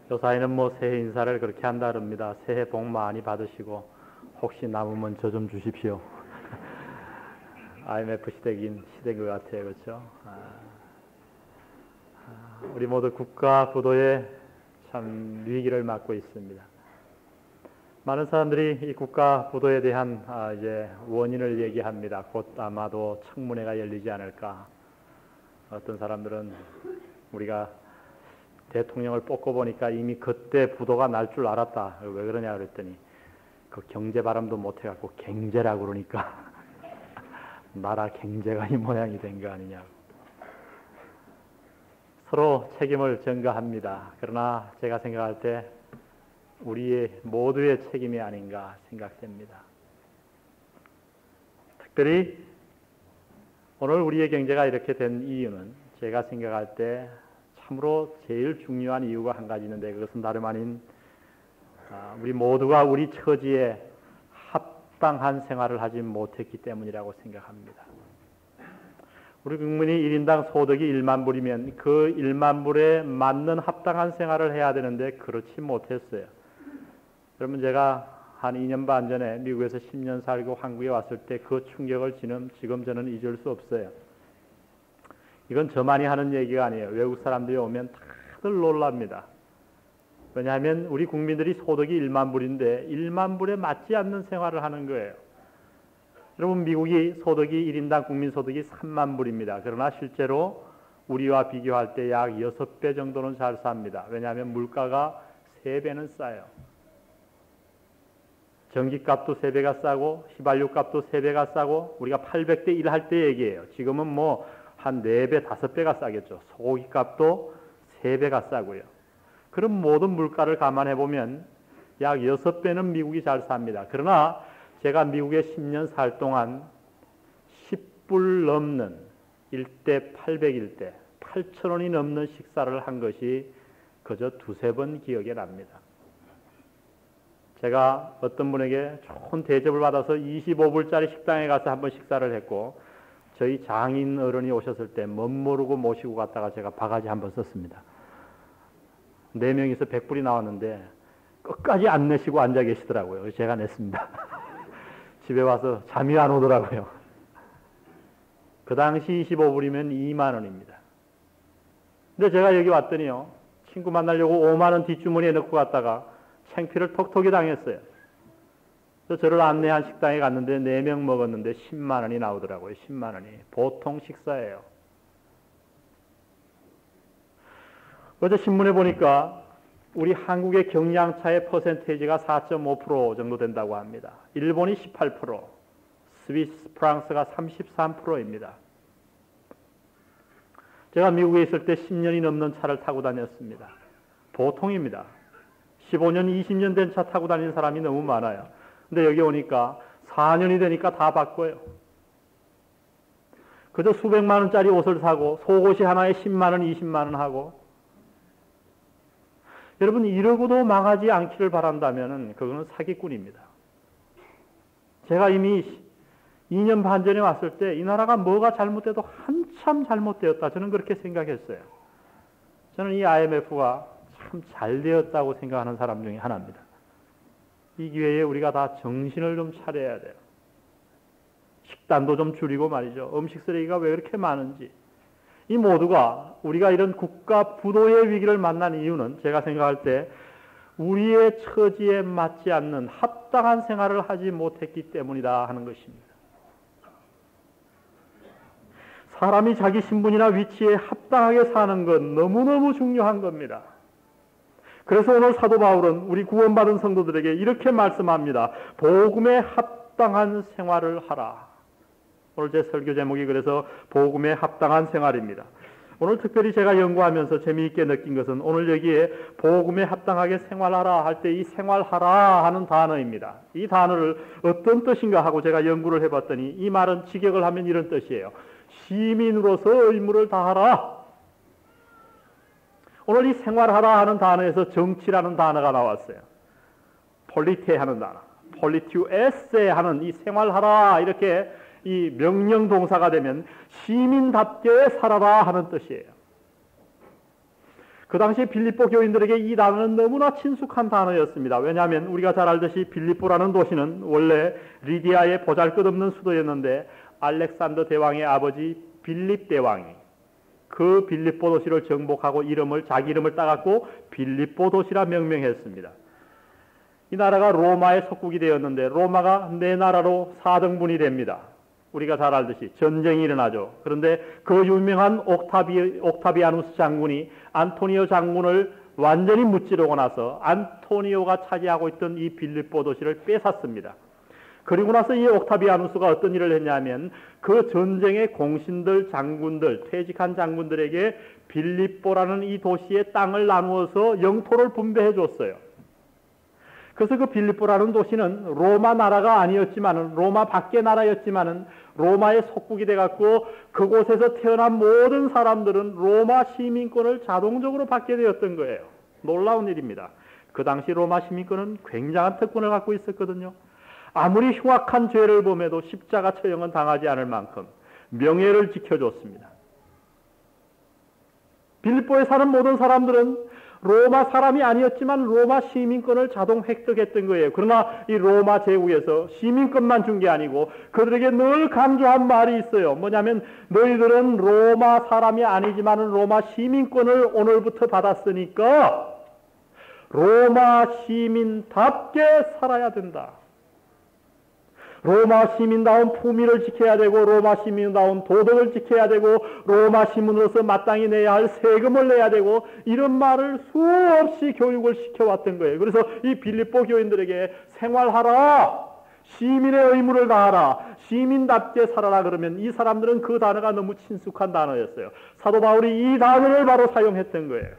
요사이는 뭐 새해 인사를 그렇게 한다 그럽니다. 새해 복 많이 받으시고 혹시 남으면 저 좀 주십시오. IMF 시대인 시대인 것 같아요. 그렇죠? 우리 모두 국가 부도에 참 위기를 맞고 있습니다. 많은 사람들이 이 국가 부도에 대한 이제 원인을 얘기합니다. 곧 아마도 청문회가 열리지 않을까. 어떤 사람들은 우리가 대통령을 뽑고 보니까 이미 그때 부도가 날 줄 알았다. 왜 그러냐 그랬더니 그 경제 바람도 못 해갖고 경제라고 그러니까 나라 경제가 이 모양이 된 거 아니냐고. 서로 책임을 전가합니다. 그러나 제가 생각할 때 우리의 모두의 책임이 아닌가 생각됩니다. 특별히 오늘 우리의 경제가 이렇게 된 이유는 제가 생각할 때 참으로 제일 중요한 이유가 한 가지 있는데 그것은 다름 아닌 우리 모두가 우리 처지에 합당한 생활을 하지 못했기 때문이라고 생각합니다. 우리 국민이 1인당 소득이 1만 불이면 그 1만 불에 맞는 합당한 생활을 해야 되는데 그렇지 못했어요. 여러분 제가 한 2년 반 전에 미국에서 10년 살고 한국에 왔을 때 그 충격을 지금 저는 잊을 수 없어요. 이건 저만이 하는 얘기가 아니에요. 외국 사람들이 오면 다들 놀랍니다. 왜냐하면 우리 국민들이 소득이 1만 불인데 1만 불에 맞지 않는 생활을 하는 거예요. 여러분 미국이 소득이 1인당 국민 소득이 3만 불입니다. 그러나 실제로 우리와 비교할 때 약 6배 정도는 잘 삽니다. 왜냐하면 물가가 3배는 싸요. 전기값도 3배가 싸고 휘발유값도 3배가 싸고 우리가 800대 1 할 때 얘기예요. 지금은 뭐 한 4배, 5배가 싸겠죠. 소고기값도 3배가 싸고요. 그럼 모든 물가를 감안해 보면 약 6배는 미국이 잘 삽니다. 그러나 제가 미국에 10년 살 동안 10불 넘는 1대 800일 때 8,000원이 넘는 식사를 한 것이 그저 2-3번 기억에 납니다. 제가 어떤 분에게 좋은 대접을 받아서 25불짜리 식당에 가서 한번 식사를 했고 저희 장인 어른이 오셨을 때 멋모르고 모시고 갔다가 제가 바가지 한번 썼습니다. 4명이서 100불이 나왔는데 끝까지 안 내시고 앉아 계시더라고요. 제가 냈습니다. 집에 와서 잠이 안 오더라고요. 그 당시 25불이면 2만 원입니다. 근데 제가 여기 왔더니요. 친구 만나려고 5만 원 뒷주머니에 넣고 갔다가 창피를 톡톡히 당했어요. 그래서 저를 안내한 식당에 갔는데 4명 먹었는데 10만 원이 나오더라고요. 10만 원이. 보통 식사예요. 어제 신문에 보니까 우리 한국의 경량차의 퍼센테이지가 4.5% 정도 된다고 합니다. 일본이 18%, 스위스, 프랑스가 33%입니다. 제가 미국에 있을 때 10년이 넘는 차를 타고 다녔습니다. 보통입니다. 15년, 20년 된 차 타고 다니는 사람이 너무 많아요. 근데 여기 오니까 4년이 되니까 다 바꿔요. 그저 수백만 원짜리 옷을 사고 속옷이 하나에 10만 원, 20만 원 하고 여러분 이러고도 망하지 않기를 바란다면 그거는 사기꾼입니다. 제가 이미 2년 반 전에 왔을 때 이 나라가 뭐가 잘못돼도 한참 잘못되었다. 저는 그렇게 생각했어요. 저는 이 IMF가 참 잘되었다고 생각하는 사람 중에 하나입니다. 이 기회에 우리가 다 정신을 좀 차려야 돼요. 식단도 좀 줄이고 말이죠. 음식 쓰레기가 왜 그렇게 많은지. 이 모두가 우리가 이런 국가 부도의 위기를 만난 이유는 제가 생각할 때 우리의 처지에 맞지 않는 합당한 생활을 하지 못했기 때문이다 하는 것입니다. 사람이 자기 신분이나 위치에 합당하게 사는 건 너무너무 중요한 겁니다. 그래서 오늘 사도 바울은 우리 구원받은 성도들에게 이렇게 말씀합니다. 복음에 합당한 생활을 하라. 오늘 제 설교 제목이 그래서 복음에 합당한 생활입니다. 오늘 특별히 제가 연구하면서 재미있게 느낀 것은 오늘 여기에 복음에 합당하게 생활하라 할 때 이 생활하라 하는 단어입니다. 이 단어를 어떤 뜻인가 하고 제가 연구를 해봤더니 이 말은 직역을 하면 이런 뜻이에요. 시민으로서 의무를 다하라. 오늘 이 생활하라 하는 단어에서 정치라는 단어가 나왔어요. 폴리테 하는 단어. 폴리튜에세 하는 이 생활하라 이렇게 이 명령 동사가 되면 시민답게 살아라 하는 뜻이에요. 그 당시 빌립보 교인들에게 이 단어는 너무나 친숙한 단어였습니다. 왜냐하면 우리가 잘 알듯이 빌립보라는 도시는 원래 리디아의 보잘것없는 수도였는데 알렉산더 대왕의 아버지 빌립 대왕이 그 빌립보 도시를 정복하고 자기 이름을 따갖고 빌립보 도시라 명명했습니다. 이 나라가 로마의 속국이 되었는데 로마가 네 나라로 4등분이 됩니다. 우리가 잘 알듯이 전쟁이 일어나죠. 그런데 그 유명한 옥타비아누스 장군이 안토니오 장군을 완전히 무찌르고 나서 안토니오가 차지하고 있던 이 빌립보 도시를 뺏었습니다. 그리고 나서 이 옥타비아누스가 어떤 일을 했냐면 그 전쟁의 공신들, 장군들, 퇴직한 장군들에게 빌립보라는 이 도시의 땅을 나누어서 영토를 분배해 줬어요. 그래서 그 빌립보라는 도시는 로마 나라가 아니었지만은, 로마 밖의 나라였지만은 로마의 속국이 돼갖고 그곳에서 태어난 모든 사람들은 로마 시민권을 자동적으로 받게 되었던 거예요. 놀라운 일입니다. 그 당시 로마 시민권은 굉장한 특권을 갖고 있었거든요. 아무리 흉악한 죄를 범해도 십자가 처형은 당하지 않을 만큼 명예를 지켜줬습니다. 빌립보에 사는 모든 사람들은 로마 사람이 아니었지만 로마 시민권을 자동 획득했던 거예요. 그러나 이 로마 제국에서 시민권만 준 게 아니고 그들에게 늘 강조한 말이 있어요. 뭐냐면 너희들은 로마 사람이 아니지만 로마 시민권을 오늘부터 받았으니까 로마 시민답게 살아야 된다. 로마 시민다운 품위를 지켜야 되고 로마 시민다운 도덕을 지켜야 되고 로마 시민으로서 마땅히 내야 할 세금을 내야 되고 이런 말을 수없이 교육을 시켜왔던 거예요. 그래서 이 빌립보 교인들에게 생활하라, 시민의 의무를 다하라, 시민답게 살아라 그러면 이 사람들은 그 단어가 너무 친숙한 단어였어요. 사도 바울이 이 단어를 바로 사용했던 거예요.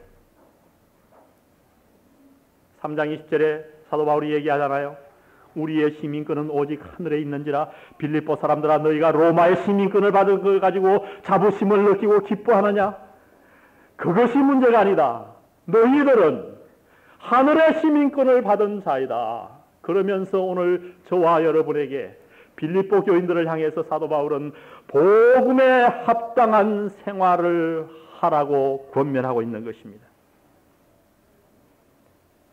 3장 20절에 사도 바울이 얘기하잖아요. 우리의 시민권은 오직 하늘에 있는지라. 빌립보 사람들아, 너희가 로마의 시민권을 받은 걸 가지고 자부심을 느끼고 기뻐하느냐? 그것이 문제가 아니다. 너희들은 하늘의 시민권을 받은 자이다. 그러면서 오늘 저와 여러분에게 빌립보 교인들을 향해서 사도 바울은 복음에 합당한 생활을 하라고 권면하고 있는 것입니다.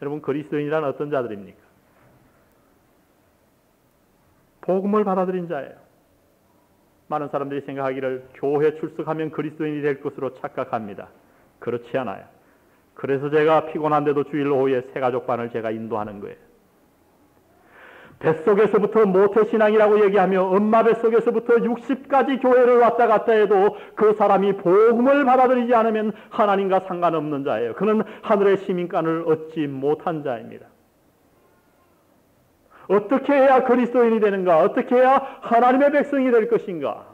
여러분, 그리스도인이란 어떤 자들입니까? 복음을 받아들인 자예요. 많은 사람들이 생각하기를 교회 출석하면 그리스도인이 될 것으로 착각합니다. 그렇지 않아요. 그래서 제가 피곤한데도 주일 오후에 새가족반을 제가 인도하는 거예요. 뱃속에서부터 모태신앙이라고 얘기하며 엄마 뱃속에서부터 60까지 교회를 왔다 갔다 해도 그 사람이 복음을 받아들이지 않으면 하나님과 상관없는 자예요. 그는 하늘의 시민권을 얻지 못한 자입니다. 어떻게 해야 그리스도인이 되는가? 어떻게 해야 하나님의 백성이 될 것인가?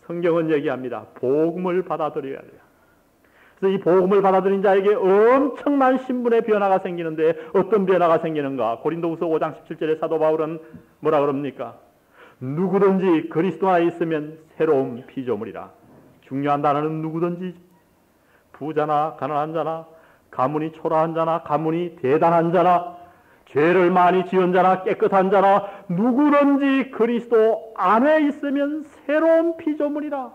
성경은 얘기합니다. 복음을 받아들여야 돼요. 그래서 이 복음을 받아들인 자에게 엄청난 신분의 변화가 생기는데 어떤 변화가 생기는가? 고린도후서 5장 17절에 사도 바울은 뭐라 그럽니까? 누구든지 그리스도 안에 있으면 새로운 피조물이라. 중요한 단어는 누구든지, 부자나 가난한 자나 가문이 초라한 자나 가문이 대단한 자나 죄를 많이 지은 자나 깨끗한 자나 누구든지 그리스도 안에 있으면 새로운 피조물이라.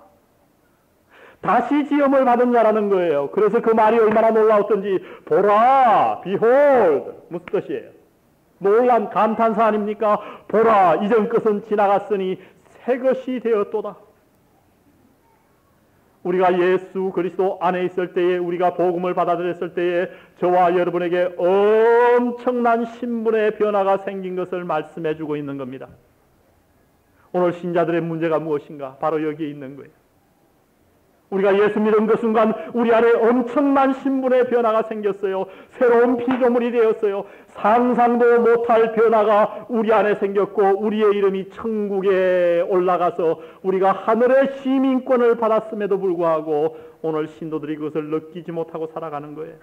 다시 지음을 받은 자라는 거예요. 그래서 그 말이 얼마나 놀라웠던지, 보라, behold, 무슨 뜻이에요? 놀란 감탄사 아닙니까? 보라, 이전 것은 지나갔으니 새 것이 되었도다. 우리가 예수 그리스도 안에 있을 때에, 우리가 복음을 받아들였을 때에 저와 여러분에게 엄청난 신분의 변화가 생긴 것을 말씀해 주고 있는 겁니다. 오늘 신자들의 문제가 무엇인가? 바로 여기에 있는 거예요. 우리가 예수 믿은 그 순간 우리 안에 엄청난 신분의 변화가 생겼어요. 새로운 피조물이 되었어요. 상상도 못할 변화가 우리 안에 생겼고 우리의 이름이 천국에 올라가서 우리가 하늘의 시민권을 받았음에도 불구하고 오늘 신도들이 그것을 느끼지 못하고 살아가는 거예요.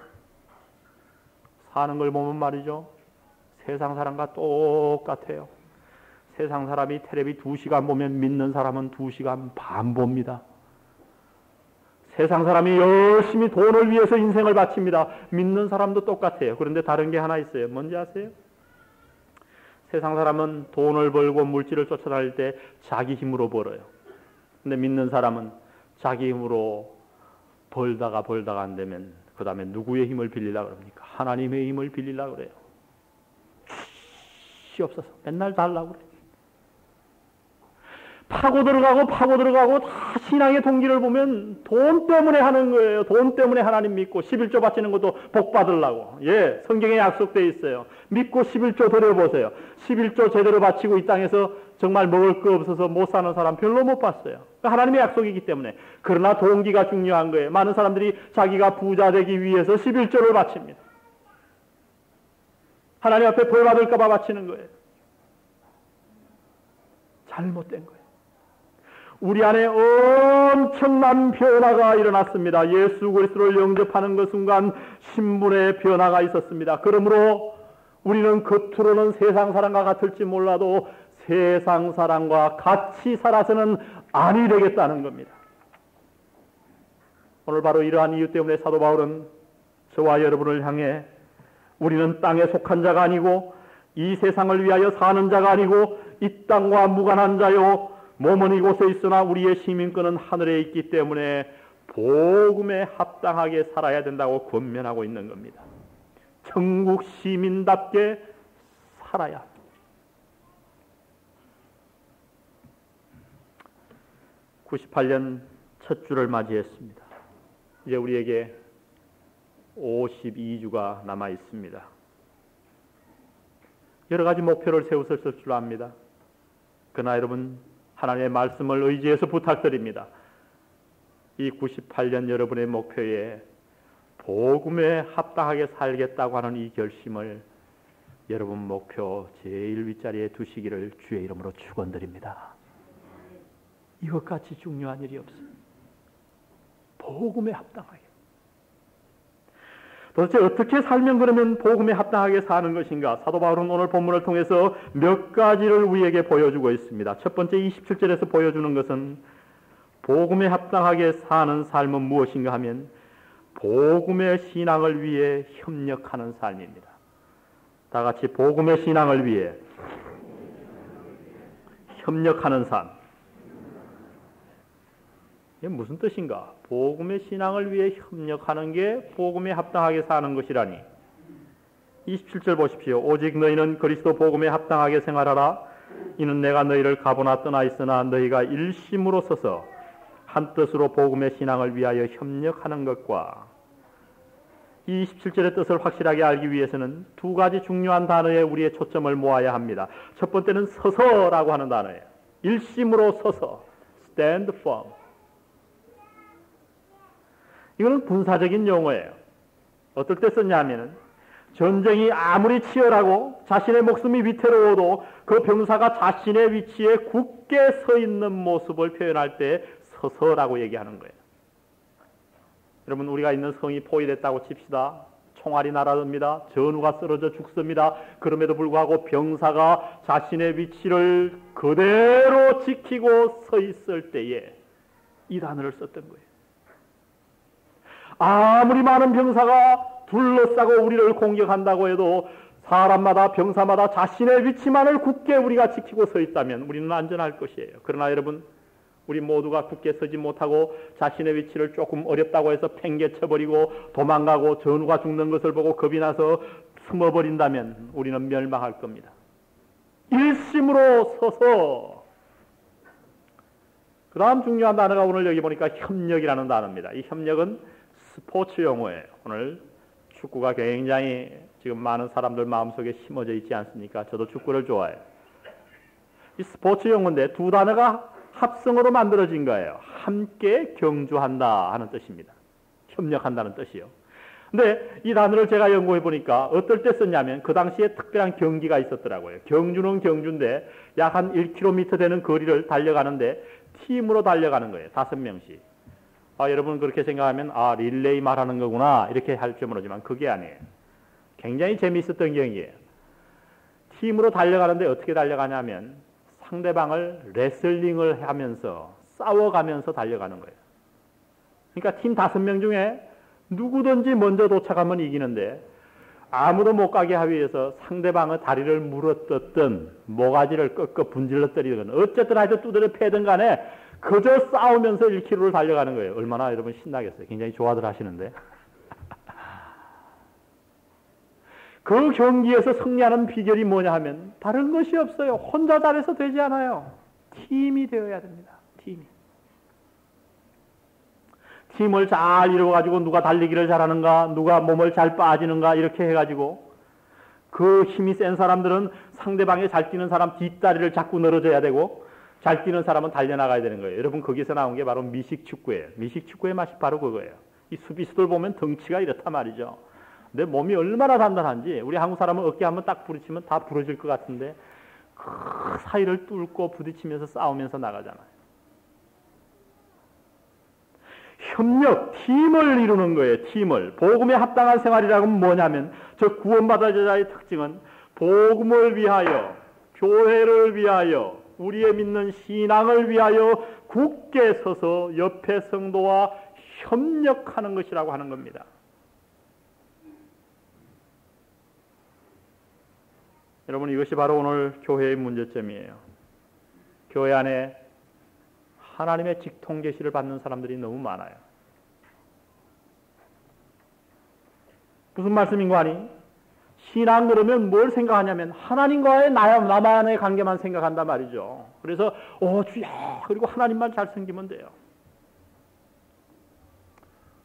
사는 걸 보면 말이죠. 세상 사람과 똑같아요. 세상 사람이 텔레비 2시간 보면 믿는 사람은 2시간 반 봅니다. 세상 사람이 열심히 돈을 위해서 인생을 바칩니다. 믿는 사람도 똑같아요. 그런데 다른 게 하나 있어요. 뭔지 아세요? 세상 사람은 돈을 벌고 물질을 쫓아다닐 때 자기 힘으로 벌어요. 근데 믿는 사람은 자기 힘으로 벌다가 안 되면 그 다음에 누구의 힘을 빌리려고 그럽니까? 하나님의 힘을 빌리려고 그래요. 없어서 맨날 달라고 그래. 파고 들어가고 다 신앙의 동기를 보면 돈 때문에 하는 거예요. 돈 때문에 하나님 믿고 11조 바치는 것도 복 받으려고. 예, 성경에 약속되어 있어요. 믿고 11조 드려보세요. 11조 제대로 바치고 이 땅에서 정말 먹을 거 없어서 못 사는 사람 별로 못 봤어요. 하나님의 약속이기 때문에. 그러나 동기가 중요한 거예요. 많은 사람들이 자기가 부자 되기 위해서 11조를 바칩니다. 하나님 앞에 벌 받을까 봐 바치는 거예요. 잘못된 거예요. 우리 안에 엄청난 변화가 일어났습니다. 예수 그리스도를 영접하는 그 순간 신분의 변화가 있었습니다. 그러므로 우리는 겉으로는 세상 사람과 같을지 몰라도 세상 사람과 같이 살아서는 아니 되겠다는 겁니다. 오늘 바로 이러한 이유 때문에 사도 바울은 저와 여러분을 향해 우리는 땅에 속한 자가 아니고 이 세상을 위하여 사는 자가 아니고 이 땅과 무관한 자요 몸은 이곳에 있으나 우리의 시민권은 하늘에 있기 때문에 복음에 합당하게 살아야 된다고 권면하고 있는 겁니다. 천국 시민답게 살아야 합니다. (98년) 첫 주를 맞이했습니다. 이제 우리에게 52주가 남아 있습니다. 여러 가지 목표를 세웠을 줄 압니다. 그러나 여러분 하나님의 말씀을 의지해서 부탁드립니다. 이 98년 여러분의 목표에 복음에 합당하게 살겠다고 하는 이 결심을 여러분 목표 제일 윗자리에 두시기를 주의 이름으로 축원드립니다. 이것같이 중요한 일이 없습니다. 복음에 합당하게. 도대체 어떻게 살면 그러면 복음에 합당하게 사는 것인가? 사도 바울은 오늘 본문을 통해서 몇 가지를 우리에게 보여주고 있습니다. 첫 번째 27절에서 보여주는 것은 복음에 합당하게 사는 삶은 무엇인가 하면 복음의 신앙을 위해 협력하는 삶입니다. 다 같이 복음의 신앙을 위해 협력하는 삶. 이게 무슨 뜻인가? 복음의 신앙을 위해 협력하는 게 복음에 합당하게 사는 것이라니. 27절 보십시오. 오직 너희는 그리스도 복음에 합당하게 생활하라. 이는 내가 너희를 가보나 떠나 있으나 너희가 일심으로 서서 한 뜻으로 복음의 신앙을 위하여 협력하는 것과, 이 27절의 뜻을 확실하게 알기 위해서는 두 가지 중요한 단어에 우리의 초점을 모아야 합니다. 첫 번째는 서서라고 하는 단어예요. 일심으로 서서, stand firm. 이거는 군사적인 용어예요. 어떨 때 썼냐면은 전쟁이 아무리 치열하고 자신의 목숨이 위태로워도 그 병사가 자신의 위치에 굳게 서 있는 모습을 표현할 때 서서라고 얘기하는 거예요. 여러분, 우리가 있는 성이 포위됐다고 칩시다. 총알이 날아듭니다. 전우가 쓰러져 죽습니다. 그럼에도 불구하고 병사가 자신의 위치를 그대로 지키고 서 있을 때에 이 단어를 썼던 거예요. 아무리 많은 병사가 둘러싸고 우리를 공격한다고 해도 사람마다 병사마다 자신의 위치만을 굳게 우리가 지키고 서 있다면 우리는 안전할 것이에요. 그러나 여러분, 우리 모두가 굳게 서지 못하고 자신의 위치를 조금 어렵다고 해서 팽개쳐버리고 도망가고 전우가 죽는 것을 보고 겁이 나서 숨어버린다면 우리는 멸망할 겁니다. 일심으로 서서. 그 다음 중요한 단어가 오늘 여기 보니까 협력이라는 단어입니다. 이 협력은 스포츠 용어예요. 오늘 축구가 굉장히 지금 많은 사람들 마음속에 심어져 있지 않습니까? 저도 축구를 좋아해요. 이 스포츠 용어인데 두 단어가 합성어로 만들어진 거예요. 함께 경주한다 하는 뜻입니다. 협력한다는 뜻이요. 근데 이 단어를 제가 연구해 보니까 어떨 때 썼냐면 그 당시에 특별한 경기가 있었더라고요. 경주는 경주인데 약 한 1km 되는 거리를 달려가는데 팀으로 달려가는 거예요. 5명씩. 여러분 그렇게 생각하면 릴레이 말하는 거구나 이렇게 할지 모르지만 그게 아니에요. 굉장히 재미있었던 경기예요. 팀으로 달려가는데 어떻게 달려가냐면 상대방을 레슬링을 하면서 싸워가면서 달려가는 거예요. 그러니까 팀 5명 중에 누구든지 먼저 도착하면 이기는데 아무도 못 가게 하기 위해서 상대방의 다리를 물어뜯든 모가지를 꺾어 분질러 때리든 어쨌든 하여튼 두드려 패든 간에 그저 싸우면서 1km를 달려가는 거예요. 얼마나 여러분 신나겠어요. 굉장히 좋아들 하시는데. 그 경기에서 승리하는 비결이 뭐냐 하면 다른 것이 없어요. 혼자 잘해서 되지 않아요. 팀이 되어야 됩니다. 팀을 잘 이루어가지고 누가 달리기를 잘하는가, 누가 몸을 잘 빠지는가 이렇게 해가지고 그 힘이 센 사람들은 상대방이 잘 뛰는 사람 뒷다리를 자꾸 늘어져야 되고 잘 뛰는 사람은 달려나가야 되는 거예요. 여러분 거기서 나온 게 바로 미식축구예요. 미식축구의 맛이 바로 그거예요. 이 수비수들 보면 덩치가 이렇단 말이죠. 내 몸이 얼마나 단단한지 우리 한국 사람은 어깨 한번 딱 부딪히면 다 부러질 것 같은데 그 사이를 뚫고 부딪히면서 싸우면서 나가잖아요. 협력, 팀을 이루는 거예요. 팀을. 복음에 합당한 생활이라고 하면 뭐냐면 저 구원받은 자의 특징은 복음을 위하여, 교회를 위하여, 우리의 믿는 신앙을 위하여 굳게 서서 옆에 성도와 협력하는 것이라고 하는 겁니다. 여러분 이것이 바로 오늘 교회의 문제점이에요. 교회 안에 하나님의 직통 계시를 받는 사람들이 너무 많아요. 무슨 말씀인 거 아니? 신앙 그러면 뭘 생각하냐면 하나님과의 나만의 관계만 생각한단 말이죠. 그래서 주야 그리고 하나님만 잘 섬기면 돼요.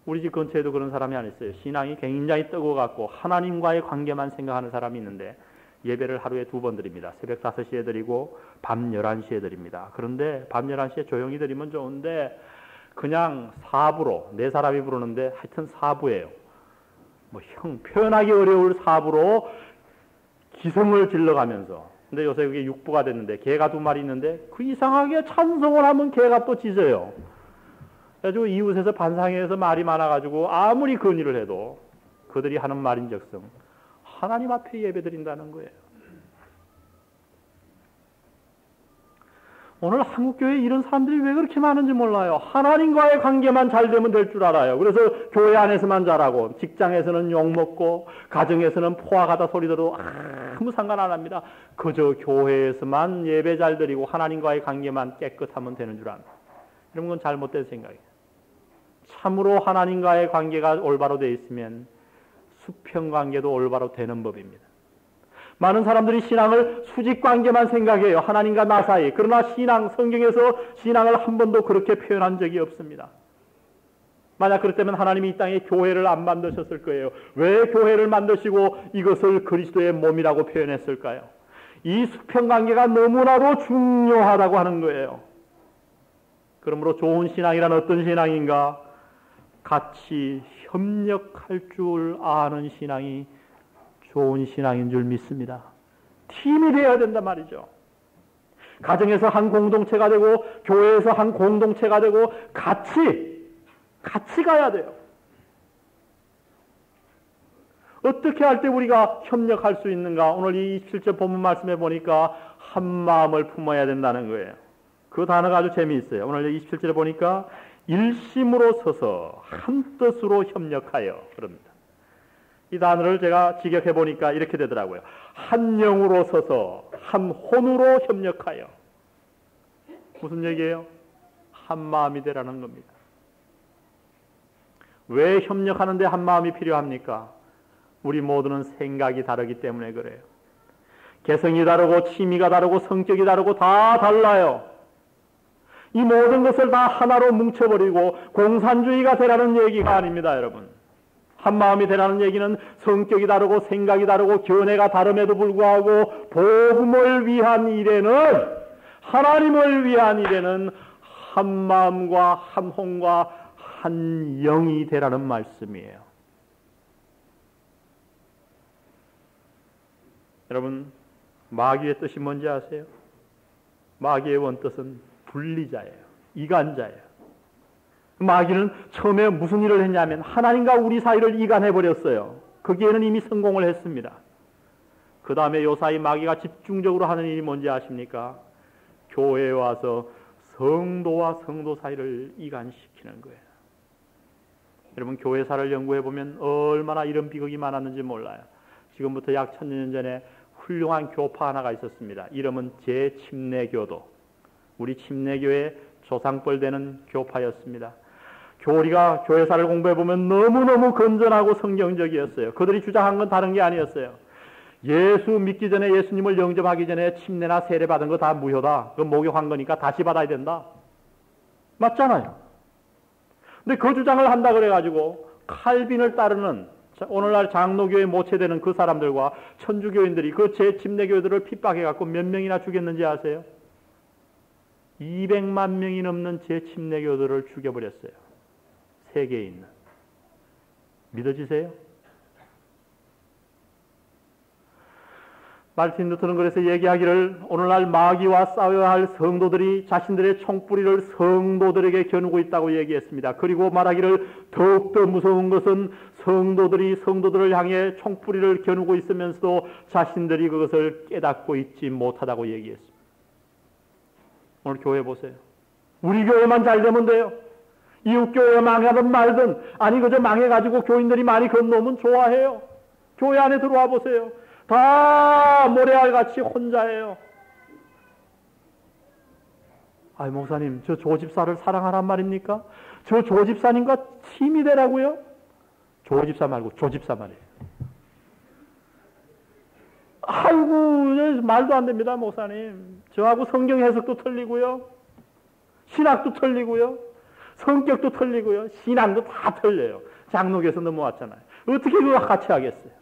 우리 집 근처에도 그런 사람이 안 있어요. 신앙이 굉장히 뜨거워갖고 하나님과의 관계만 생각하는 사람이 있는데 예배를 하루에 2번 드립니다. 새벽 5시에 드리고 밤 11시에 드립니다. 그런데 밤 11시에 조용히 드리면 좋은데 그냥 사부로 4사람이 부르는데 하여튼 사부예요. 표현하기 어려울 사부로 기성을 질러가면서. 근데 요새 그게 6부가 됐는데 개가 2마리 있는데 그 이상하게 찬송을 하면 개가 또 짖어요. 그래가지고 이웃에서 반상회에서 말이 많아가지고 아무리 건의를 해도 그들이 하는 말인즉슨 하나님 앞에 예배드린다는 거예요. 오늘 한국교회에 이런 사람들이 왜 그렇게 많은지 몰라요. 하나님과의 관계만 잘 되면 될 줄 알아요. 그래서 교회 안에서만 잘하고 직장에서는 욕먹고 가정에서는 포악하다 소리 들어도 아무 상관 안 합니다. 그저 교회에서만 예배 잘 드리고 하나님과의 관계만 깨끗하면 되는 줄 압니다. 이런 건 잘못된 생각이에요. 참으로 하나님과의 관계가 올바로 되어 있으면 수평관계도 올바로 되는 법입니다. 많은 사람들이 신앙을 수직관계만 생각해요. 하나님과 나 사이. 그러나 성경에서 신앙을 한 번도 그렇게 표현한 적이 없습니다. 만약 그렇다면 하나님이 이 땅에 교회를 안 만드셨을 거예요. 왜 교회를 만드시고 이것을 그리스도의 몸이라고 표현했을까요? 이 수평관계가 너무나도 중요하다고 하는 거예요. 그러므로 좋은 신앙이란 어떤 신앙인가? 같이 협력할 줄 아는 신앙이 좋은 신앙인 줄 믿습니다. 팀이 되어야 된단 말이죠. 가정에서 한 공동체가 되고 교회에서 한 공동체가 되고 같이 가야 돼요. 어떻게 할 때 우리가 협력할 수 있는가? 오늘 이 27절 본문 말씀에 보니까 한 마음을 품어야 된다는 거예요. 그 단어가 아주 재미있어요. 오늘 27절에 보니까 일심으로 서서 한 뜻으로 협력하여 그럽니다. 이 단어를 제가 직역해 보니까 이렇게 되더라고요. 한 영으로 서서 한 혼으로 협력하여. 무슨 얘기예요? 한 마음이 되라는 겁니다. 왜 협력하는데 한 마음이 필요합니까? 우리 모두는 생각이 다르기 때문에 그래요. 개성이 다르고 취미가 다르고 성격이 다르고 다 달라요. 이 모든 것을 다 하나로 뭉쳐버리고 공산주의가 되라는 얘기가 아닙니다, 여러분. 한 마음이 되라는 얘기는 성격이 다르고 생각이 다르고 견해가 다름에도 불구하고 복음을 위한 일에는, 하나님을 위한 일에는 한 마음과 한 혼과 한 영이 되라는 말씀이에요. 여러분, 마귀의 뜻이 뭔지 아세요? 마귀의 원뜻은 분리자예요. 이간자예요. 마귀는 처음에 무슨 일을 했냐면 하나님과 우리 사이를 이간해버렸어요. 거기에는 이미 성공을 했습니다. 그 다음에 요 사이 마귀가 집중적으로 하는 일이 뭔지 아십니까? 교회에 와서 성도와 성도 사이를 이간시키는 거예요. 여러분, 교회사를 연구해보면 얼마나 이런 비극이 많았는지 몰라요. 지금부터 약 1000년 전에 훌륭한 교파 하나가 있었습니다. 이름은 제침례교도. 우리 침례교의 조상뻘 되는 교파였습니다. 우리가 교회사를 공부해보면 너무너무 건전하고 성경적이었어요. 그들이 주장한 건 다른 게 아니었어요. 예수 믿기 전에, 예수님을 영접하기 전에 침례나 세례 받은 거 다 무효다. 그 목욕한 거니까 다시 받아야 된다. 맞잖아요. 근데 그 주장을 한다 그래가지고 칼빈을 따르는 오늘날 장로교에 모체되는 그 사람들과 천주교인들이 그 재침례교들을 핍박해갖고 몇 명이나 죽였는지 아세요? 200만 명이 넘는 재침례교들을 죽여버렸어요. 세계에 있는. 믿어지세요? 말틴 루터는 그래서 얘기하기를 오늘날 마귀와 싸워야 할 성도들이 자신들의 총뿌리를 성도들에게 겨누고 있다고 얘기했습니다. 그리고 말하기를 더욱더 무서운 것은 성도들이 성도들을 향해 총뿌리를 겨누고 있으면서도 자신들이 그것을 깨닫고 있지 못하다고 얘기했습니다. 오늘 교회 보세요. 우리 교회만 잘 되면 돼요. 이웃 교회 망하든 말든 아니 그저 망해가지고 교인들이 많이 건너면 좋아해요. 교회 안에 들어와 보세요. 다 모래알같이 혼자예요. 아이 목사님 저 조집사를 사랑하란 말입니까? 저 조집사님과 팀이 되라고요? 조집사 말고 조집사 말이에요. 아이고 말도 안 됩니다 목사님. 저하고 성경 해석도 틀리고요. 신학도 틀리고요. 성격도 틀리고요. 신앙도 다 틀려요. 장로교에서 넘어왔잖아요. 어떻게 그거 같이 하겠어요?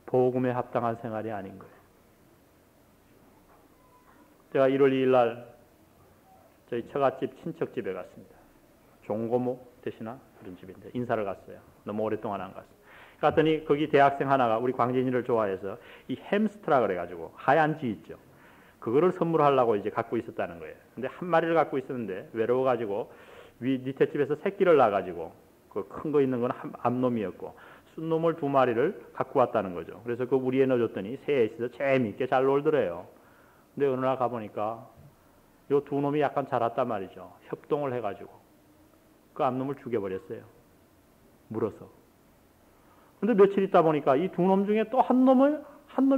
복음에 합당한 생활이 아닌 거예요. 제가 1월 2일 날 저희 처갓집 친척집에 갔습니다. 종고모 되시나? 그런 집인데 인사를 갔어요. 너무 오랫동안 안 갔어요. 갔더니 거기 대학생 하나가 우리 광진이를 좋아해서 이 햄스터라 그래가지고 하얀 쥐 있죠. 그거를 선물하려고 이제 갖고 있었다는 거예요. 근데 한 마리를 갖고 있었는데 외로워가지고 밑에 집에서 새끼를 낳아가지고 그 큰 거 있는 건 암놈이었고 순놈을 2마리를 갖고 왔다는 거죠. 그래서 그 우리에 넣어줬더니 새에 있어서 재미있게 잘 놀더래요. 근데 어느 날 가보니까 요 2놈이 약간 자랐단 말이죠. 협동을 해가지고 그 암놈을 죽여버렸어요. 물어서. 근데 며칠 있다 보니까 이 2놈 중에 또 한 놈이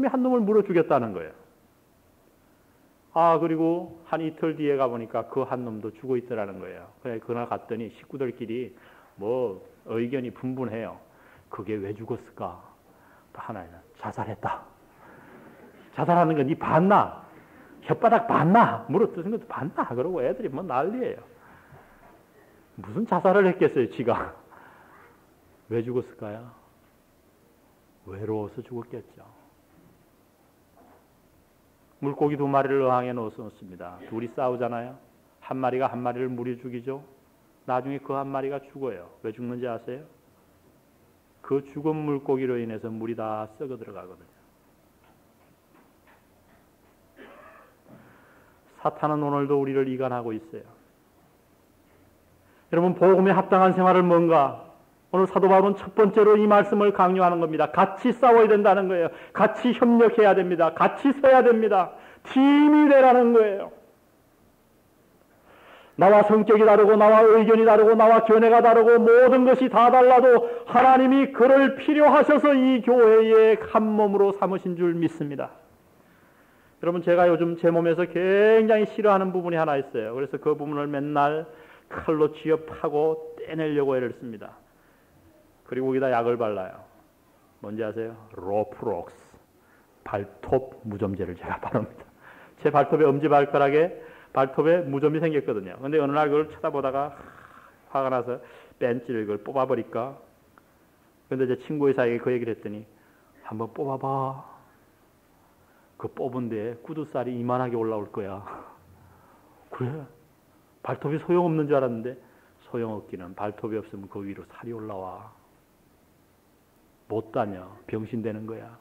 한 놈을 물어 죽였다는 거예요. 아, 그리고 한 이틀 뒤에 가보니까 그 한 놈도 죽어 있더라는 거예요. 그래, 그날 갔더니 식구들끼리 뭐 의견이 분분해요. 그게 왜 죽었을까? 또 하나는 자살했다. 자살하는 건 니 봤나? 혓바닥 봤나? 물어뜯은 것도 봤나? 그러고 애들이 뭐 난리예요. 무슨 자살을 했겠어요, 지가. 왜 죽었을까요? 외로워서 죽었겠죠. 물고기 2마리를 어항에 넣었습니다. 둘이 싸우잖아요. 한 마리가 한 마리를 물이 죽이죠. 나중에 그 한 마리가 죽어요. 왜 죽는지 아세요? 그 죽은 물고기로 인해서 물이 다 썩어 들어가거든요. 사탄은 오늘도 우리를 이간하고 있어요. 여러분, 복음에 합당한 생활은 뭔가? 오늘 사도 바울은 첫 번째로 이 말씀을 강요하는 겁니다. 같이 싸워야 된다는 거예요. 같이 협력해야 됩니다. 같이 서야 됩니다. 팀이 되라는 거예요. 나와 성격이 다르고 나와 의견이 다르고 나와 견해가 다르고 모든 것이 다 달라도 하나님이 그를 필요하셔서 이 교회의 한 몸으로 삼으신 줄 믿습니다. 여러분, 제가 요즘 제 몸에서 굉장히 싫어하는 부분이 하나 있어요. 그래서 그 부분을 맨날 칼로 쥐어파고 떼내려고 애를 씁니다. 그리고 거기다 약을 발라요. 뭔지 아세요? 로프록스, 발톱 무좀제를 제가 바릅니다. 제 발톱에 엄지발가락에 발톱에 무좀이 생겼거든요. 근데 어느 날 그걸 쳐다보다가 화가 나서 벤치를 그걸 뽑아버릴까? 근데 제 친구의 사이에 그 얘기를 했더니 한번 뽑아봐. 그 뽑은 데에 구두살이 이만하게 올라올 거야. 그래? 발톱이 소용없는 줄 알았는데 소용없기는 발톱이 없으면 그 위로 살이 올라와. 못 다녀. 병신되는 거야.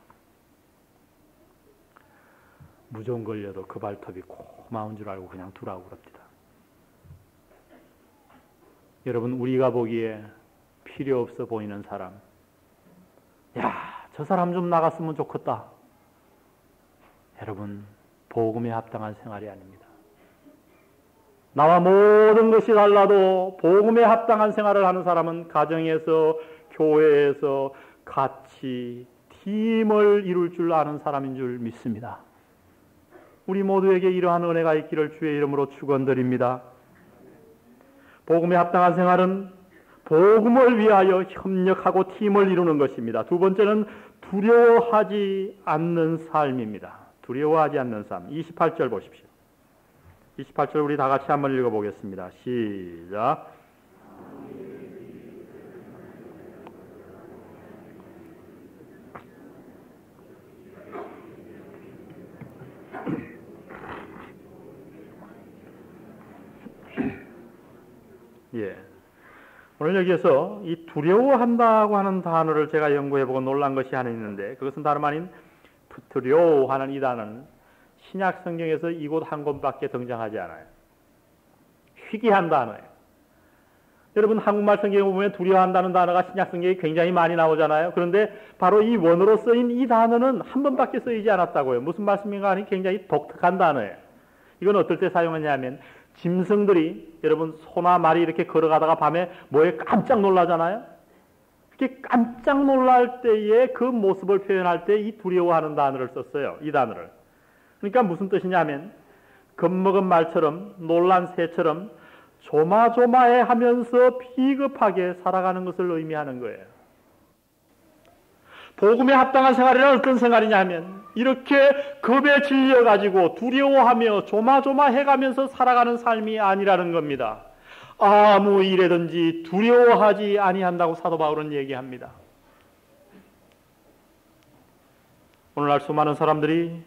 무좀 걸려도 그 발톱이 고마운 줄 알고 그냥 두라고 그럽니다. 여러분, 우리가 보기에 필요 없어 보이는 사람, 야, 저 사람 좀 나갔으면 좋겠다. 여러분, 복음에 합당한 생활이 아닙니다. 나와 모든 것이 달라도 복음에 합당한 생활을 하는 사람은 가정에서, 교회에서 같이 팀을 이룰 줄 아는 사람인 줄 믿습니다. 우리 모두에게 이러한 은혜가 있기를 주의 이름으로 축원드립니다. 복음에 합당한 생활은 복음을 위하여 협력하고 팀을 이루는 것입니다. 두 번째는 두려워하지 않는 삶입니다. 두려워하지 않는 삶. 28절 보십시오. 28절 우리 다 같이 한번 읽어보겠습니다. 시작. 예. 오늘 여기에서 이 두려워한다고 하는 단어를 제가 연구해보고 놀란 것이 하나 있는데, 그것은 다름 아닌 두려워하는 이 단어는 신약 성경에서 이곳 한 곳밖에 등장하지 않아요. 희귀한 단어예요. 여러분 한국말 성경에 보면 두려워한다는 단어가 신약 성경에 굉장히 많이 나오잖아요. 그런데 바로 이 원어로 쓰인 이 단어는 한 번밖에 쓰이지 않았다고요. 무슨 말씀인가 하니 굉장히 독특한 단어예요. 이건 어떨 때 사용하냐면 짐승들이 여러분 소나 말이 이렇게 걸어가다가 밤에 뭐에 깜짝 놀라잖아요. 이렇게 깜짝 놀랄 때에 그 모습을 표현할 때 이 두려워하는 단어를 썼어요. 이 단어를. 그러니까 무슨 뜻이냐면 겁먹은 말처럼 놀란 새처럼 조마조마해 하면서 비겁하게 살아가는 것을 의미하는 거예요. 복음에 합당한 생활이란 어떤 생활이냐면 이렇게 겁에 질려가지고 두려워하며 조마조마해가면서 살아가는 삶이 아니라는 겁니다. 아무 일에든지 두려워하지 아니한다고 사도 바울은 얘기합니다. 오늘날 수많은 사람들이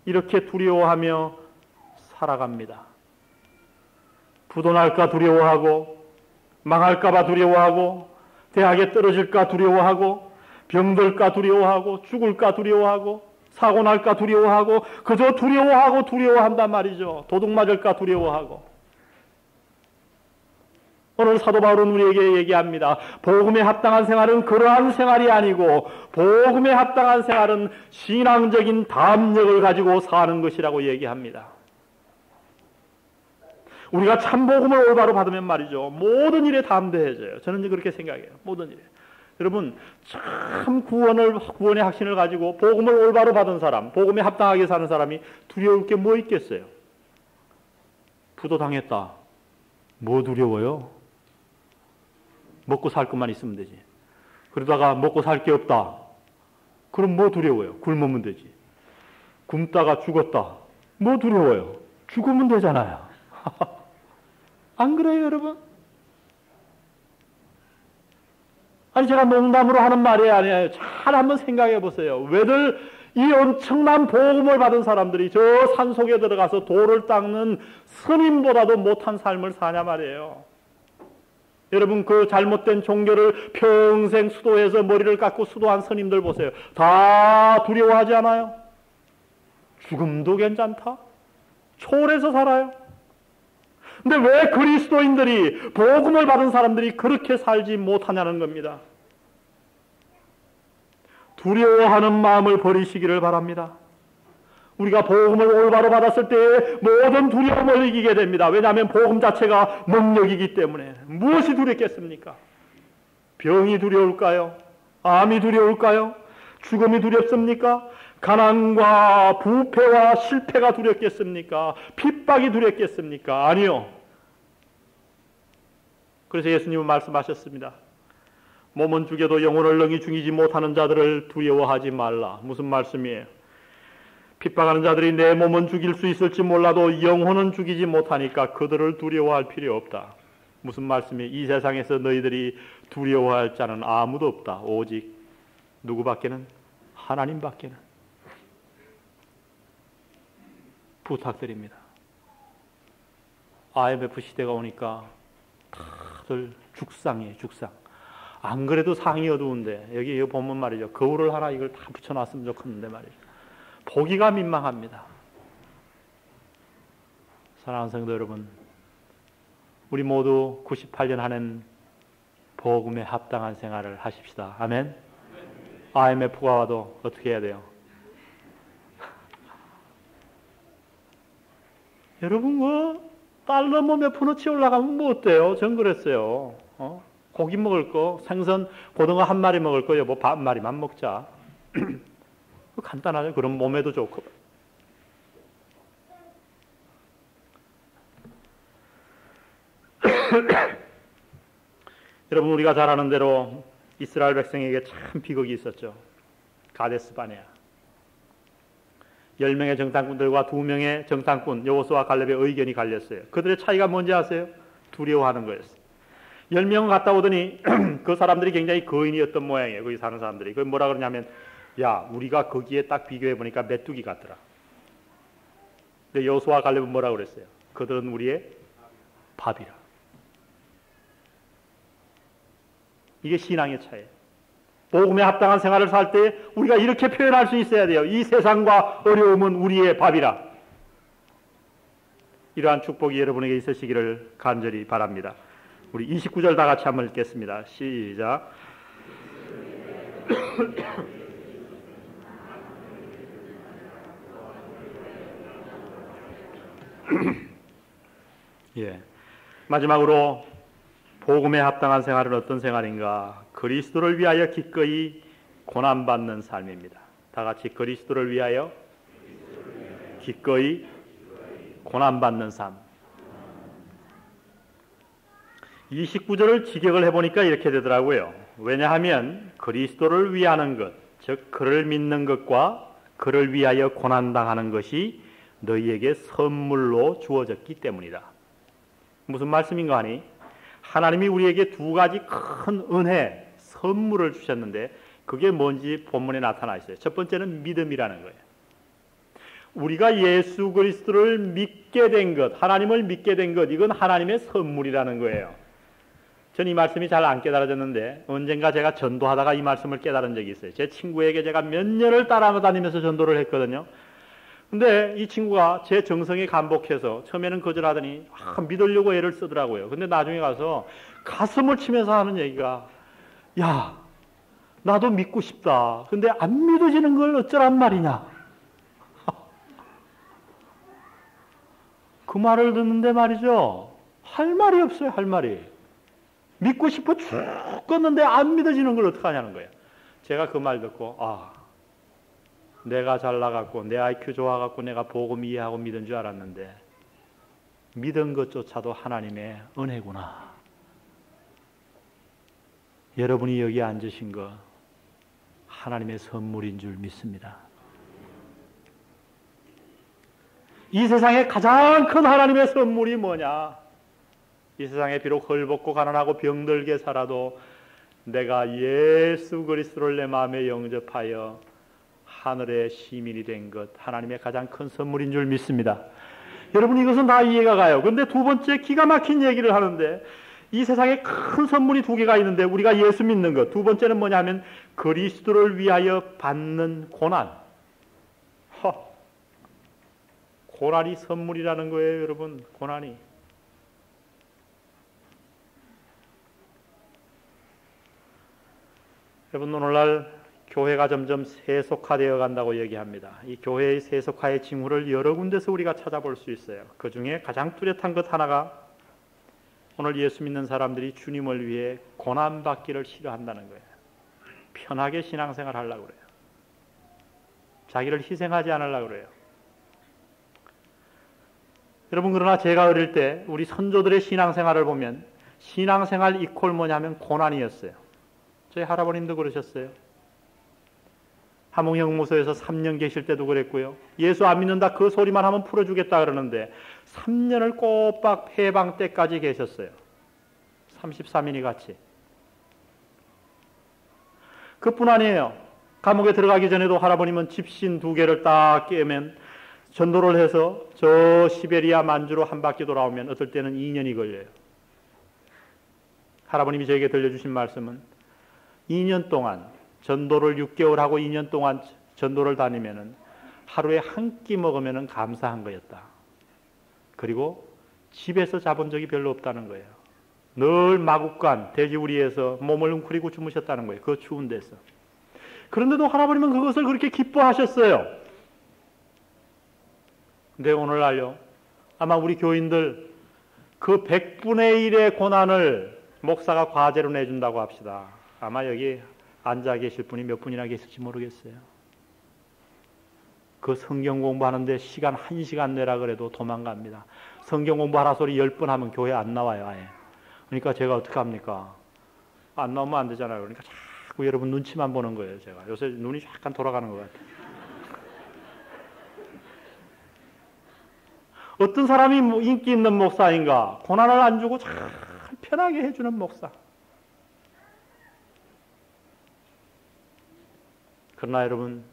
이렇게 두려워하며 살아갑니다. 부도날까 두려워하고, 망할까 봐 두려워하고, 대학에 떨어질까 두려워하고, 병들까 두려워하고, 죽을까 두려워하고, 사고 날까 두려워하고, 그저 두려워하고 두려워한단 말이죠. 도둑 맞을까 두려워하고. 오늘 사도 바울은 우리에게 얘기합니다. 복음에 합당한 생활은 그러한 생활이 아니고 복음에 합당한 생활은 신앙적인 담력을 가지고 사는 것이라고 얘기합니다. 우리가 참 복음을 올바로 받으면 말이죠. 모든 일에 담대해져요. 저는 그렇게 생각해요. 모든 일에. 여러분 참 구원의 확신을 가지고 복음을 올바로 받은 사람, 복음에 합당하게 사는 사람이 두려울 게 뭐 있겠어요? 부도당했다. 뭐 두려워요? 먹고 살 것만 있으면 되지. 그러다가 먹고 살 게 없다. 그럼 뭐 두려워요? 굶으면 되지. 굶다가 죽었다. 뭐 두려워요? 죽으면 되잖아요. 안 그래요, 여러분? 아니 제가 농담으로 하는 말이 아니에요. 잘 한번 생각해 보세요. 왜들 이 엄청난 복음을 받은 사람들이 저 산속에 들어가서 돌을 닦는 스님보다도 못한 삶을 사냐 말이에요. 여러분 그 잘못된 종교를 평생 수도해서 머리를 깎고 수도한 스님들 보세요. 다 두려워하지 않아요? 죽음도 괜찮다? 초월해서 살아요. 근데 왜 그리스도인들이 복음을 받은 사람들이 그렇게 살지 못하냐는 겁니다. 두려워하는 마음을 버리시기를 바랍니다. 우리가 복음을 올바로 받았을 때 모든 두려움을 이기게 됩니다. 왜냐하면 복음 자체가 능력이기 때문에. 무엇이 두렵겠습니까? 병이 두려울까요? 암이 두려울까요? 죽음이 두렵습니까? 가난과 부패와 실패가 두렵겠습니까? 핍박이 두렵겠습니까? 아니요. 그래서 예수님은 말씀하셨습니다. 몸은 죽여도 영혼을 능히 죽이지 못하는 자들을 두려워하지 말라. 무슨 말씀이에요? 핍박하는 자들이 내 몸은 죽일 수 있을지 몰라도 영혼은 죽이지 못하니까 그들을 두려워할 필요 없다. 무슨 말씀이에요? 이 세상에서 너희들이 두려워할 자는 아무도 없다. 오직 누구밖에는? 하나님밖에는. 부탁드립니다. IMF 시대가 오니까 다들 죽상이에요. 죽상. 안 그래도 상이 어두운데 여기 보면 말이죠. 거울을 하나 이걸 다 붙여놨으면 좋겠는데 말이죠. 보기가 민망합니다. 사랑하는 성도 여러분, 우리 모두 98년 하는 복음에 합당한 생활을 하십시다. 아멘. IMF가 와도 어떻게 해야 돼요? 여러분 뭐 달러 뭐 몇 푼어치 올라가면 뭐 어때요? 전 그랬어요. 고기 먹을 거, 생선, 고등어 한 마리 먹을 거 여보 밥 한 마리만 먹자. 간단하죠. 그럼 몸에도 좋고. 여러분, 우리가 잘 아는 대로 이스라엘 백성에게 참 비극이 있었죠. 가데스 바네아. 10명의 정탐꾼들과 2명의 정탐꾼 여호수아와 갈렙의 의견이 갈렸어요. 그들의 차이가 뭔지 아세요? 두려워하는 거였어요. 10명은 갔다 오더니 그 사람들이 굉장히 거인이었던 모양이에요. 거기 사는 사람들이. 그 뭐라 그러냐면, 야, 우리가 거기에 딱 비교해 보니까 메뚜기 같더라. 근데 여호수아와 갈렙은 뭐라 그랬어요? 그들은 우리의 밥이라. 이게 신앙의 차이예요. 복음에 합당한 생활을 살 때 우리가 이렇게 표현할 수 있어야 돼요. 이 세상과 어려움은 우리의 밥이라. 이러한 축복이 여러분에게 있으시기를 간절히 바랍니다. 우리 29절 다 같이 한번 읽겠습니다. 시작. 예. 마지막으로 복음에 합당한 생활은 어떤 생활인가? 그리스도를 위하여 기꺼이 고난받는 삶입니다. 다 같이 그리스도를 위하여 기꺼이 고난받는 삶. 29절을 직역을 해보니까 이렇게 되더라고요. 왜냐하면 그리스도를 위하는 것, 즉 그를 믿는 것과 그를 위하여 고난당하는 것이 너희에게 선물로 주어졌기 때문이다. 무슨 말씀인가 하니, 하나님이 우리에게 두 가지 큰 은혜, 선물을 주셨는데 그게 뭔지 본문에 나타나 있어요. 첫 번째는 믿음이라는 거예요. 우리가 예수 그리스도를 믿게 된 것, 하나님을 믿게 된 것, 이건 하나님의 선물이라는 거예요. 전 이 말씀이 잘 안 깨달아졌는데 언젠가 제가 전도하다가 이 말씀을 깨달은 적이 있어요. 제 친구에게 제가 몇 년을 따라다니면서 전도를 했거든요. 근데 이 친구가 제 정성에 감복해서 처음에는 거절하더니 믿으려고 애를 쓰더라고요. 근데 나중에 가서 가슴을 치면서 하는 얘기가, 야, 나도 믿고 싶다. 근데 안 믿어지는 걸 어쩌란 말이냐. 그 말을 듣는데 말이죠, 할 말이 없어요. 할 말이. 믿고 싶어 죽겠는데 안 믿어지는 걸 어떡하냐는 거예요. 제가 그 말 듣고, 내가 잘나갔고 내 IQ 좋아갖고 내가 복음 이해하고 믿은 줄 알았는데 믿은 것조차도 하나님의 은혜구나. 여러분이 여기 앉으신 거 하나님의 선물인 줄 믿습니다. 이 세상에 가장 큰 하나님의 선물이 뭐냐? 이 세상에 비록 헐벗고 가난하고 병들게 살아도 내가 예수 그리스도를 내 마음에 영접하여 하늘의 시민이 된 것, 하나님의 가장 큰 선물인 줄 믿습니다. 여러분, 이것은 다 이해가 가요. 그런데 두 번째 기가 막힌 얘기를 하는데, 이 세상에 큰 선물이 두 개가 있는데 우리가 예수 믿는 것, 두 번째는 뭐냐면 그리스도를 위하여 받는 고난. 고난이 선물이라는 거예요, 여러분. 고난이. 여러분, 오늘날 교회가 점점 세속화되어 간다고 얘기합니다. 이 교회의 세속화의 징후를 여러 군데서 우리가 찾아볼 수 있어요. 그 중에 가장 뚜렷한 것 하나가 오늘 예수 믿는 사람들이 주님을 위해 고난받기를 싫어한다는 거예요. 편하게 신앙생활 하려고 그래요. 자기를 희생하지 않으려고 그래요. 여러분, 그러나 제가 어릴 때 우리 선조들의 신앙생활을 보면 신앙생활 이퀄 뭐냐면 고난이었어요. 저희 할아버님도 그러셨어요. 함흥형무소에서 3년 계실 때도 그랬고요. 예수 안 믿는다 그 소리만 하면 풀어주겠다 그러는데 3년을 꼬박 해방 때까지 계셨어요. 33인이 같이. 그뿐 아니에요. 감옥에 들어가기 전에도 할아버님은 집신 2개를 딱 깨면 전도를 해서 저 시베리아 만주로 한 바퀴 돌아오면 어떨 때는 2년이 걸려요. 할아버님이 저에게 들려주신 말씀은 2년 동안 전도를 6개월 하고 2년 동안 전도를 다니면은 하루에 한 끼 먹으면은 감사한 거였다. 그리고 집에서 자본 적이 별로 없다는 거예요. 늘 마국간 돼지우리에서 몸을 웅크리고 주무셨다는 거예요. 그 추운 데서. 그런데도 할아버님은 그것을 그렇게 기뻐하셨어요. 근데 오늘날요, 아마 우리 교인들 그 100분의 1의 고난을 목사가 과제로 내준다고 합시다. 아마 여기 앉아 계실 분이 몇 분이나 계실지 모르겠어요. 그 성경 공부하는데 시간 1시간 내라 그래도 도망갑니다. 성경 공부하라 소리 10번 하면 교회 안 나와요, 아예. 그러니까 제가 어떻게 합니까? 안 나오면 안 되잖아요. 그러니까 자꾸 여러분 눈치만 보는 거예요. 제가 요새 눈이 약간 돌아가는 것 같아요. 어떤 사람이 인기 있는 목사인가? 고난을 안 주고 잘 편하게 해주는 목사. 그러나 여러분,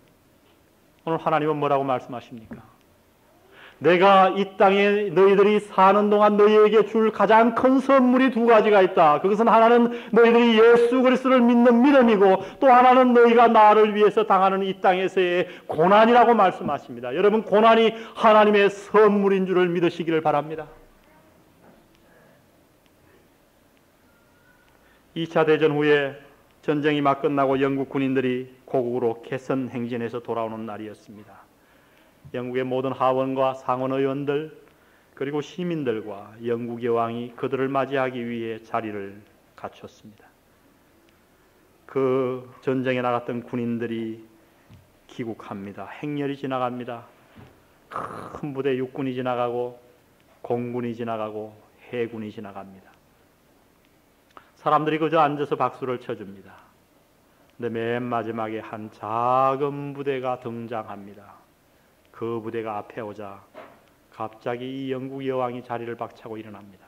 오늘 하나님은 뭐라고 말씀하십니까? 내가 이 땅에 너희들이 사는 동안 너희에게 줄 가장 큰 선물이 두 가지가 있다. 그것은 하나는 너희들이 예수 그리스도를 믿는 믿음이고, 또 하나는 너희가 나를 위해서 당하는 이 땅에서의 고난이라고 말씀하십니다. 여러분, 고난이 하나님의 선물인 줄을 믿으시기를 바랍니다. 2차 대전 후에 전쟁이 막 끝나고 영국 군인들이 고국으로 개선 행진해서 돌아오는 날이었습니다. 영국의 모든 하원과 상원 의원들 그리고 시민들과 영국의 왕이 그들을 맞이하기 위해 자리를 갖췄습니다. 그 전쟁에 나갔던 군인들이 귀국합니다. 행렬이 지나갑니다. 큰 부대 육군이 지나가고 공군이 지나가고 해군이 지나갑니다. 사람들이 그저 앉아서 박수를 쳐줍니다. 근데 맨 마지막에 한 작은 부대가 등장합니다. 그 부대가 앞에 오자 갑자기 이 영국 여왕이 자리를 박차고 일어납니다.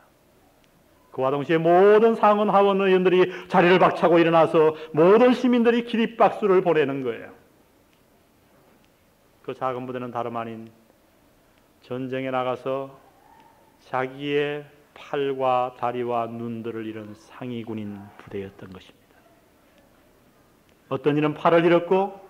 그와 동시에 모든 상원 하원 의원들이 자리를 박차고 일어나서 모든 시민들이 기립박수를 보내는 거예요. 그 작은 부대는 다름 아닌 전쟁에 나가서 자기의 팔과 다리와 눈들을 잃은 상위군인 부대였던 것입니다. 어떤 이는 팔을 잃었고,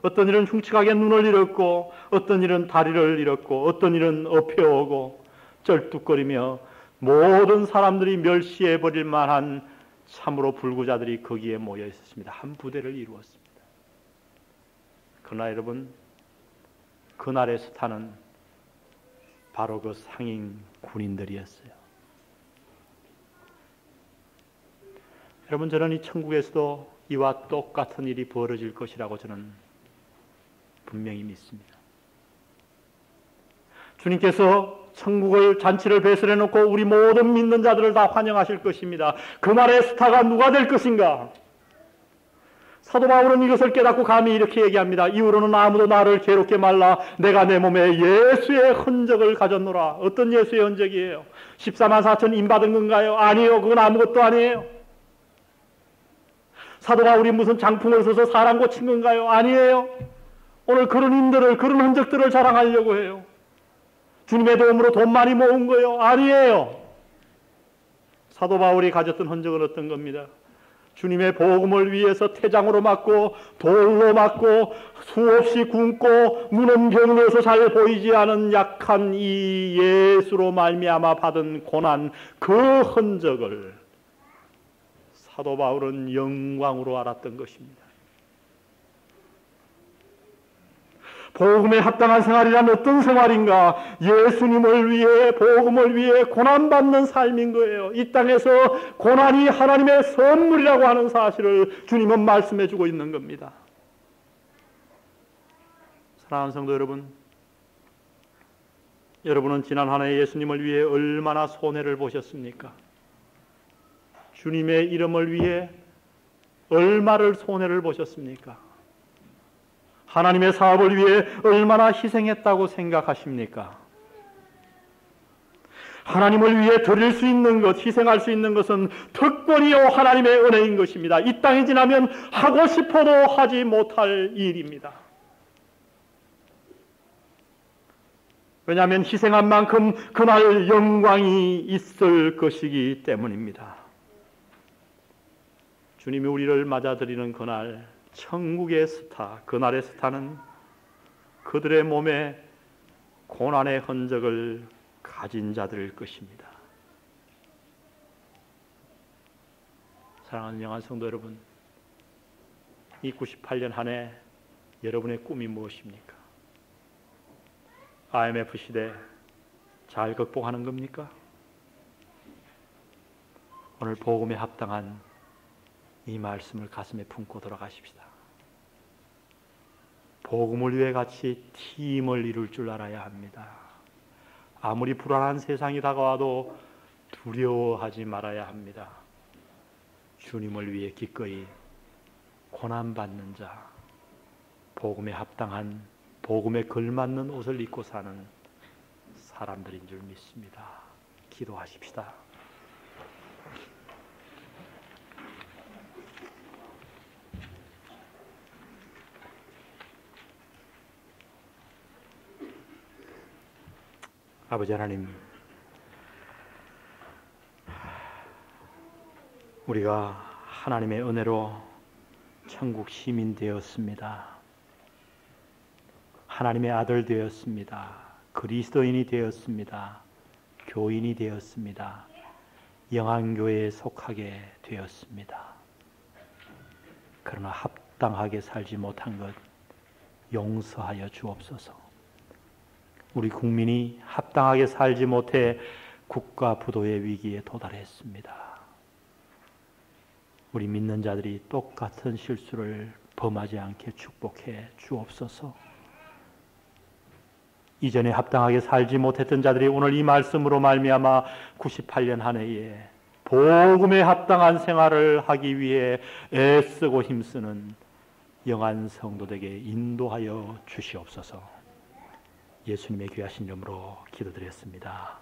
어떤 일은 흉측하게 눈을 잃었고, 어떤 일은 다리를 잃었고, 어떤 일은 엎혀오고 쩔뚝거리며 모든 사람들이 멸시해버릴 만한 참으로 불구자들이 거기에 모여 있었습니다. 한 부대를 이루었습니다. 그러나 여러분, 그날의 스타는 바로 그 상인 군인들이었어요. 여러분, 저는 이 천국에서도 이와 똑같은 일이 벌어질 것이라고 저는 분명히 믿습니다. 주님께서 천국을 잔치를 배설해 놓고 우리 모든 믿는 자들을 다 환영하실 것입니다. 그날의 스타가 누가 될 것인가? 사도 바울은 이것을 깨닫고 감히 이렇게 얘기합니다. 이후로는 아무도 나를 괴롭게 말라. 내가 내 몸에 예수의 흔적을 가졌노라. 어떤 예수의 흔적이에요? 14만 4천 임 받은 건가요? 아니에요. 그건 아무것도 아니에요. 사도 바울이 무슨 장풍을 써서 사람 고친 건가요? 아니에요. 오늘 그런 인들을, 그런 흔적들을 자랑하려고 해요. 주님의 도움으로 돈 많이 모은 거예요? 아니에요. 사도 바울이 가졌던 흔적은 어떤 겁니다? 주님의 복음을 위해서 태장으로 맞고 돌로 맞고 수없이 굶고 눈은 병들어서 잘 보이지 않은 약한 이 예수로 말미암아 받은 고난, 그 흔적을 사도 바울은 영광으로 알았던 것입니다. 복음에 합당한 생활이란 어떤 생활인가? 예수님을 위해, 복음을 위해 고난받는 삶인 거예요. 이 땅에서 고난이 하나님의 선물이라고 하는 사실을 주님은 말씀해 주고 있는 겁니다. 사랑하는 성도 여러분, 여러분은 지난 한 해 예수님을 위해 얼마나 손해를 보셨습니까? 주님의 이름을 위해 얼마를 손해를 보셨습니까? 하나님의 사업을 위해 얼마나 희생했다고 생각하십니까? 하나님을 위해 드릴 수 있는 것, 희생할 수 있는 것은 특권이요 하나님의 은혜인 것입니다. 이 땅에 지나면 하고 싶어도 하지 못할 일입니다. 왜냐하면 희생한 만큼 그날 영광이 있을 것이기 때문입니다. 주님이 우리를 맞아들이는 그날, 천국의 스타, 그날의 스타는 그들의 몸에 고난의 흔적을 가진 자들일 것입니다. 사랑하는 영한 성도 여러분, 이 98년 한 해 여러분의 꿈이 무엇입니까? IMF 시대 잘 극복하는 겁니까? 오늘 복음에 합당한 이 말씀을 가슴에 품고 돌아가십시다. 복음을 위해 같이 팀을 이룰 줄 알아야 합니다. 아무리 불안한 세상이 다가와도 두려워하지 말아야 합니다. 주님을 위해 기꺼이 고난받는 자, 복음에 합당한, 복음에 걸맞는 옷을 입고 사는 사람들인 줄 믿습니다. 기도하십시다. 아버지 하나님, 우리가 하나님의 은혜로 천국 시민 되었습니다. 하나님의 아들 되었습니다. 그리스도인이 되었습니다. 교인이 되었습니다. 영안교회에 속하게 되었습니다. 그러나 합당하게 살지 못한 것 용서하여 주옵소서. 우리 국민이 합당하게 살지 못해 국가 부도의 위기에 도달했습니다. 우리 믿는 자들이 똑같은 실수를 범하지 않게 축복해 주옵소서. 이전에 합당하게 살지 못했던 자들이 오늘 이 말씀으로 말미암아 98년 한 해에 복음에 합당한 생활을 하기 위해 애쓰고 힘쓰는 영안 성도들에게 인도하여 주시옵소서. 예수님의 귀하신 이름으로 기도드렸습니다.